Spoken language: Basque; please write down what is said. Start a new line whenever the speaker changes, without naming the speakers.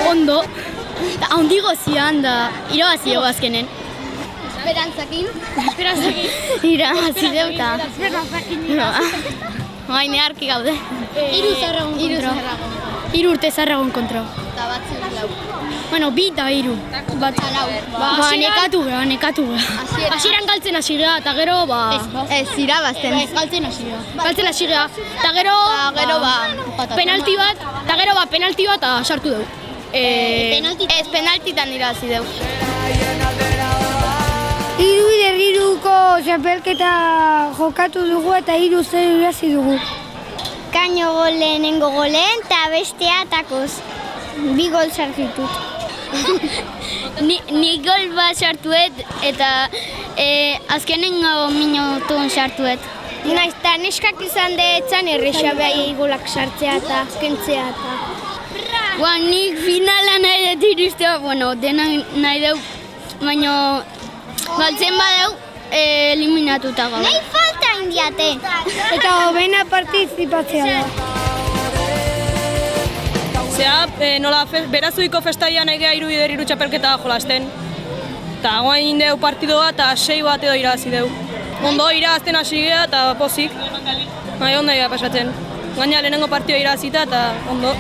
Ondo, handigo zian da, irabazio azkenen.
Esperantzakin.
Irabazi deuta. Baina neharki gaude.
Hiru zarragun kontro.
3 urte zarragun kontro.
Eta batzuk lau.
Bueno, 2 eta 3. Nekatu gara. Hasieran galtzen hasi gara, eta gero,
Ez, irabazten.
galtzen hasi gara. Eta gero, penalti bat, eta sartu dugu.
Ez, penaltitan irabazi dugu.
Hiru derriruko txapelketa jokatu dugu eta 3-0 irabazi dugu.
Kaino lehenengo golen eta bestea takoz. 2 gol sartitut. Ni gol bat sartuet eta azkenengo minutun sartuet. Naiz, eta neskak izan deetzan erresa behai golak sartzea eta kentzea eta. Nik finala nahi dut iristea, dena nahi dut, baina galtzen badeu eliminatuta gau. Nahi falta indiate.
Eta hobena partizipatzea da.
Nola berazuiko festaia nahi geha 3 derriru txapelketa jolasten. Eta guain deu partidoa eta 6 bat edo irabazi deu. Ondo irabazten hasi geha eta pozik. Ondo pasatzen. Gaina lehenengo partioa irabazita eta ondo.